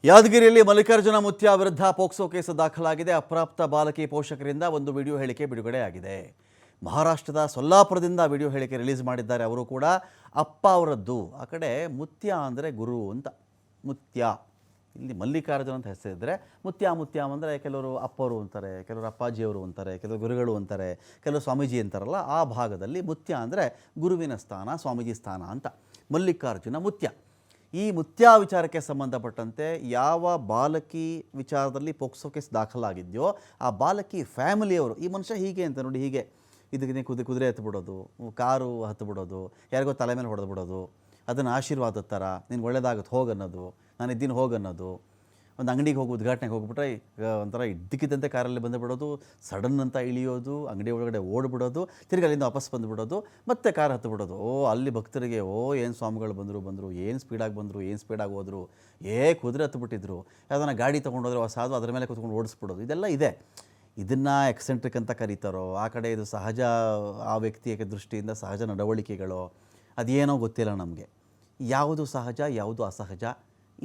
ಯಾದಗಿರಿಯಲ್ಲಿ ಮಲ್ಲಿಕಾರ್ಜುನ ಮುತ್ಯ ವಿರುದ್ಧ ಪೋಕ್ಸೋ ಕೇಸ್ ದಾಖಲಾಗಿದೆ. ಅಪ್ರಾಪ್ತ ಬಾಲಕಿ ಪೋಷಕರಿಂದ ಒಂದು ವಿಡಿಯೋ ಹೇಳಿಕೆ ಬಿಡುಗಡೆಯಾಗಿದೆ. ಮಹಾರಾಷ್ಟ್ರದ ಸೊಲ್ಲಾಪುರದಿಂದ ವಿಡಿಯೋ ಹೇಳಿಕೆ ರಿಲೀಸ್ ಮಾಡಿದ್ದಾರೆ. ಅವರು ಕೂಡ ಅಪ್ಪ ಅವರದ್ದು. ಆ ಕಡೆ ಮುತ್ಯ ಅಂದರೆ ಗುರು ಅಂತ. ಮುತ್ಯ ಇಲ್ಲಿ ಮಲ್ಲಿಕಾರ್ಜುನ ಅಂತ ಹೆಸರಿದ್ದರೆ ಮುತ್ಯ ಮುತ್ಯ ಅಂದರೆ ಕೆಲವರು ಅಪ್ಪವರು ಅಂತಾರೆ, ಕೆಲವರು ಅಪ್ಪಾಜಿಯವರು ಅಂತಾರೆ, ಕೆಲವರು ಗುರುಗಳು ಅಂತಾರೆ, ಕೆಲವರು ಸ್ವಾಮೀಜಿ ಅಂತಾರಲ್ಲ. ಆ ಭಾಗದಲ್ಲಿ ಮುತ್ಯ ಅಂದರೆ ಗುರುವಿನ ಸ್ಥಾನ, ಸ್ವಾಮೀಜಿ ಸ್ಥಾನ ಅಂತ. ಮಲ್ಲಿಕಾರ್ಜುನ ಮುತ್ಯ. ಈ ಮುತ್ಯ ವಿಚಾರಕ್ಕೆ ಸಂಬಂಧಪಟ್ಟಂತೆ ಯಾವ ಬಾಲಕಿ ವಿಚಾರದಲ್ಲಿ ಪೋಕ್ಸೋ ಕೇಸ್ ದಾಖಲಾಗಿದೆಯೋ ಆ ಬಾಲಕಿ ಫ್ಯಾಮಿಲಿಯವರು ಈ ಮನುಷ್ಯ ಹೀಗೆ ಅಂತ ನೋಡಿ, ಹೀಗೆ ಇದಕ್ಕೆ ಕುದುರೆ ಹತ್ತು ಬಿಡೋದು, ಕಾರು ಹತ್ತು ಬಿಡೋದು, ಯಾರಿಗೋ ತಲೆ ಮೇಲೆ ಹೊಡೆದು ಬಿಡೋದು, ಅದನ್ನು ಆಶೀರ್ವಾದದ ಥರ ನಿನ್ಗೆ ಒಳ್ಳೇದಾಗುತ್ತೆ ಹೋಗನ್ನೋದು, ನಾನು ಇದ್ದೀನಿ ಹೋಗನ್ನೋದು. ಒಂದು ಅಂಗಡಿಗೆ ಹೋಗಿ ಉದ್ಘಾಟನೆಗೆ ಹೋಗ್ಬಿಟ್ರೆ ಒಂಥರ ಇದ್ದಕ್ಕಿದ್ದಂತೆ ಕಾರಲ್ಲಿ ಬಂದುಬಿಡೋದು, ಸಡನ್ ಅಂತ ಇಳಿಯೋದು, ಅಂಗಡಿ ಒಳಗಡೆ ಓಡಿಬಿಡೋದು, ತಿರ್ಗಿ ಅಲ್ಲಿಂದ ವಾಪಸ್ ಬಂದುಬಿಡೋದು, ಮತ್ತೆ ಕಾರ್ ಹತ್ತು ಬಿಡೋದು. ಅಲ್ಲಿ ಭಕ್ತರಿಗೆ ಏನು ಸ್ವಾಮಿಗಳು ಬಂದರು, ಏನು ಸ್ಪೀಡಾಗಿ ಬಂದರು, ಏನು ಸ್ಪೀಡಾಗಿ ಹೋದರು, ಕುದುರೆ ಹತ್ತುಬಿಟ್ಟಿದ್ರು, ಯಾವುದನ್ನ ಗಾಡಿ ತೊಗೊಂಡೋದ್ರೆ ಸಾಧು ಅದರ ಮೇಲೆ ಕೂತ್ಕೊಂಡು ಓಡಿಸ್ಬಿಡೋದು. ಇದೆಲ್ಲ ಇದೆ. ಇದನ್ನು ಎಕ್ಸೆಂಟ್ರಿಕ್ ಅಂತ ಕರೀತಾರೋ, ಆ ಕಡೆ ಇದು ಸಹಜ, ಆ ವ್ಯಕ್ತಿಯ ದೃಷ್ಟಿಯಿಂದ ಸಹಜ ನಡವಳಿಕೆಗಳು, ಅದೇನೋ ಗೊತ್ತಿಲ್ಲ ನಮಗೆ. ಯಾವುದು ಸಹಜ ಯಾವುದು ಅಸಹಜ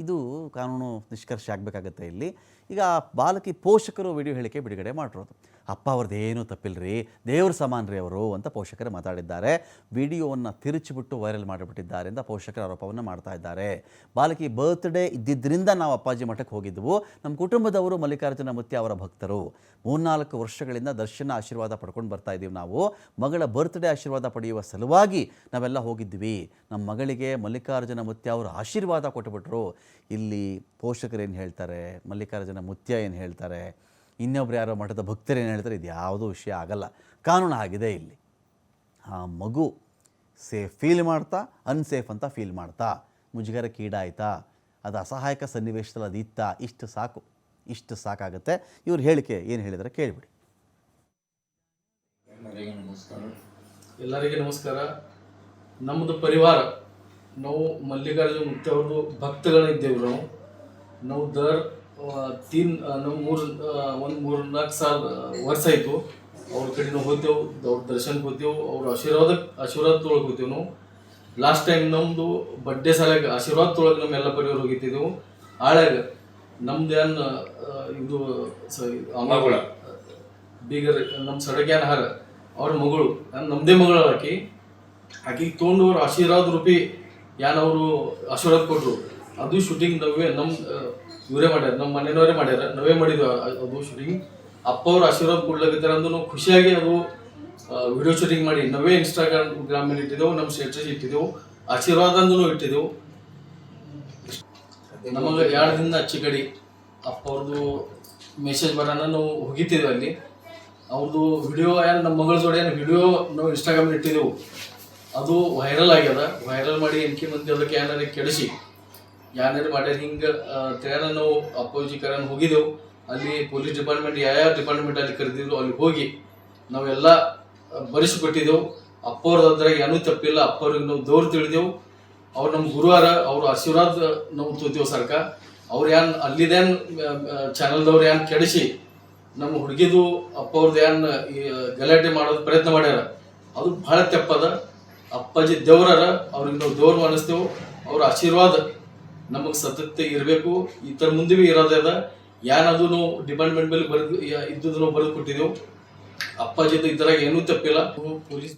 ಇದು ಕಾನೂನು ನಿಷ್ಕರ್ಷೆ ಆಗಬೇಕಾಗತ್ತೆ ಇಲ್ಲಿ. ಈಗ ಬಾಲಕಿ ಪೋಷಕರು ವಿಡಿಯೋ ಹೇಳಿಕೆ ಬಿಡುಗಡೆ ಮಾಡಿರೋದು. ಅಪ್ಪ ಅವ್ರದ್ದೇನೂ ತಪ್ಪಿಲ್ಲರಿ, ದೇವ್ರ ಸಮಾನ ರೀ ಅವರು ಅಂತ ಪೋಷಕರು ಮಾತಾಡಿದ್ದಾರೆ. ವಿಡಿಯೋವನ್ನು ತಿರುಚಿಬಿಟ್ಟು ವೈರಲ್ ಮಾಡಿಬಿಟ್ಟಿದ್ದಾರೆ ಅಂತ ಪೋಷಕರ ಆರೋಪವನ್ನು ಮಾಡ್ತಾ ಇದ್ದಾರೆ. ಬಾಲಕಿ ಬರ್ತ್ಡೇ ಇದ್ದಿದ್ದರಿಂದ ನಾವು ಅಪ್ಪಾಜಿ ಮಠಕ್ಕೆ ಹೋಗಿದ್ದೆವು. ನಮ್ಮ ಕುಟುಂಬದವರು ಮಲ್ಲಿಕಾರ್ಜುನ ಮುತ್ಯ ಅವರ ಭಕ್ತರು. 3-4 ವರ್ಷಗಳಿಂದ ದರ್ಶನ ಆಶೀರ್ವಾದ ಪಡ್ಕೊಂಡು ಬರ್ತಾ ಇದ್ದೀವಿ. ನಾವು ಮಗಳ ಬರ್ತ್ಡೇ ಆಶೀರ್ವಾದ ಪಡೆಯುವ ಸಲುವಾಗಿ ನಾವೆಲ್ಲ ಹೋಗಿದ್ವಿ. ನಮ್ಮ ಮಗಳಿಗೆ ಮಲ್ಲಿಕಾರ್ಜುನ ಮುತ್ಯ ಅವರು ಆಶೀರ್ವಾದ ಕೊಟ್ಟುಬಿಟ್ರು. ಇಲ್ಲಿ ಪೋಷಕರು ಏನು ಹೇಳ್ತಾರೆ, ಮಲ್ಲಿಕಾರ್ಜುನ ಮುತ್ಯ ಏನು ಹೇಳ್ತಾರೆ, ಇನ್ನೊಬ್ರು ಯಾರೋ ಮಠದ ಭಕ್ತರು ಏನು ಹೇಳ್ತಾರೆ, ಇದು ಯಾವುದೂ ವಿಷಯ ಆಗಲ್ಲ. ಕಾನೂನು ಆಗಿದೆ ಇಲ್ಲಿ. ಆ ಮಗು ಸೇಫ್ ಫೀಲ್ ಮಾಡ್ತಾ ಅನ್ಸೇಫ್ ಅಂತ ಫೀಲ್ ಮಾಡ್ತಾ ಮುಜುಗರಕ್ಕೀಡಾಯ್ತಾ, ಅದು ಅಸಹಾಯಕ ಸನ್ನಿವೇಶದಲ್ಲಿ ಅದು ಇತ್ತಾ, ಇಷ್ಟು ಸಾಕಾಗುತ್ತೆ. ಇವ್ರ ಹೇಳಿಕೆ ಏನು ಹೇಳಿದರೆ ಕೇಳಿಬಿಡಿ. ಎಲ್ಲರಿಗೆ ನಮಸ್ಕಾರ. ನಮ್ಮದು ಪರಿವಾರ, ನಾವು ಮಲ್ಲಿಕಾರ್ಜುನ ಮುತ್ಯ ಅವ್ರದ್ದು ಭಕ್ತಗಳಿದ್ದೇವೆ. ನಾವು ನಾವು 3-4 ಸಾಲ ವರ್ಷ ಆಯಿತು ಅವ್ರ ಕಡೆ ನಾವು ಹೋಗ್ತೇವೆ, ಅವ್ರ ದರ್ಶನಕ್ಕೆ ಹೋಗ್ತೇವೆ, ಅವ್ರ ಆಶೀರ್ವಾದ ತೊಳಗೆ ಹೋಗ್ತೇವೆ. ನಾವು ಲಾಸ್ಟ್ ಟೈಮ್ ನಮ್ಮದು ಬರ್ಡೇ ಸಾಲಾಗ ಆಶೀರ್ವಾದ ತೊಳಗೆ ನಮ್ಮೆಲ್ಲ ಪರಿವಾರ ಹೋಗಿದ್ದೇವೆ. ಆಳ್ಯಾಗ ನಮ್ದು ಏನು ಇದು ಮಗಳ ಬೀಗರ್ ನಮ್ಮ ಸಡಗ್ಯಾನ ಹಾರ ಅವ್ರ ಮಗಳು ನಮ್ಮದೇ ಮಗಳು ಆಕಿಗೆ ತೊಗೊಂಡು ಅವ್ರ ಆಶೀರ್ವಾದ ರೂಪಿ ಅವರು ಆಶೀರ್ವಾದ ಕೊಟ್ಟರು. ಅದು ಶೂಟಿಂಗ್ ಇವರೇ ಮಾಡ್ಯಾರ, ನಮ್ಮ ಮನೆಯವರೇ ಮಾಡ್ಯಾರ, ನಾವೇ ಮಾಡಿದ್ವಿ ಅದು ಶೂಟಿಂಗ್. ಅಪ್ಪ ಅವ್ರು ಆಶೀರ್ವಾದ ಕೊಡ್ಲಾಗಿದ್ದಾರೆ ಅಂದು ನಾವು ಖುಷಿಯಾಗಿ ಅದು ವಿಡಿಯೋ ಶೂಟಿಂಗ್ ಮಾಡಿ ನಾವೇ ಇನ್ಸ್ಟಾಗ್ರಾಮ್ ಮೇಲೆ ಇಟ್ಟಿದ್ದೆವು, ನಮ್ಮ ಸ್ಟೇಟಸ್ ಇಟ್ಟಿದ್ದೆವು, ಆಶೀರ್ವಾದ ಅಂದೂ ಇಟ್ಟಿದ್ದೆವು. ನಮಗೆ 2 ದಿನ ಹಚ್ಚಿ ಕಡೆ ಅಪ್ಪ ಅವ್ರದ್ದು ಮೆಸೇಜ್ ಬರೋಣ ನಾವು ಹೋಗಿತ್ತಿದ್ದೇವೆ. ಅಲ್ಲಿ ಅವ್ರದ್ದು ವಿಡಿಯೋ ನಮ್ಮ ಮಗಳ ಜೋಡಿ ವಿಡಿಯೋ ನಾವು ಇನ್ಸ್ಟಾಗ್ರಾಮ್ ಇಟ್ಟಿದ್ದೆವು. ಅದು ವೈರಲ್ ಆಗ್ಯದ. ವೈರಲ್ ಮಾಡಿ ಎನ್ಕೆ ಮಂದಿ ಅದಕ್ಕೆ ಏನಾರು ಕೆಡಿಸಿ ಯಾರು ಮಾಡ್ಯಾರ ಹಿಂಗೆ ತೇನ ನಾವು ಅಪ್ಪಾಜಿ ಕರನ್ ಹೋಗಿದ್ದೆವು. ಅಲ್ಲಿ ಪೊಲೀಸ್ ಡಿಪಾರ್ಟ್ಮೆಂಟ್ ಯಾವ ಡಿಪಾರ್ಟ್ಮೆಂಟ್ ಅಲ್ಲಿ ಕರೆದಿದ್ರು ಅಲ್ಲಿ ಹೋಗಿ ನಾವೆಲ್ಲ ಬರೆಸಿಕೊಟ್ಟಿದ್ದೆವು. ಅಪ್ಪವ್ರದ್ರಾಗ ಏನೂ ತಪ್ಪಿಲ್ಲ. ಅಪ್ಪವ್ರಿಗೆ ನಾವು ದೌರ್ ತಿಳಿದೆವು. ಅವ್ರು ನಮ್ಮ ಗುರುವಾರ, ಅವ್ರ ಆಶೀರ್ವಾದ ನಾವು ತೋತೇವು ಸರ್ಕ. ಅವ್ರು ಅಲ್ಲಿದೇನು ಚಾನಲ್ದವ್ರು ಕೆಡಿಸಿ ನಮ್ಮ ಹುಡುಗಿದು ಅಪ್ಪವ್ರದ್ದು ಗಲಾಟೆ ಮಾಡೋದು ಪ್ರಯತ್ನ ಮಾಡ್ಯಾರ. ಅದು ಭಾಳ ತಪ್ಪದ. ಅಪ್ಪಾಜಿ ದೇವ್ರಾರ, ಅವ್ರಿಗೆ ನಾವು ದೇವ್ರು ಅನಿಸ್ತೇವೆ. ಅವ್ರ ಆಶೀರ್ವಾದ ನಮಗೆ ಸತತ ಇರಬೇಕು. ಈ ಥರ ಮುಂದೆ ಭೀ ಇರೋದೇ ಅದ. ಅದು ನಾವು ಡಿಪಾರ್ಟ್ಮೆಂಟ್ ಮೇಲೆ ಇದ್ದುದು ನಾವು ಬರೆದು ಕೊಟ್ಟಿದ್ದೆವು. ಅಪ್ಪಾಜಿದು ಇದ್ರಾಗ ಏನೂ ತಪ್ಪಿಲ್ಲ. ಪೊಲೀಸ್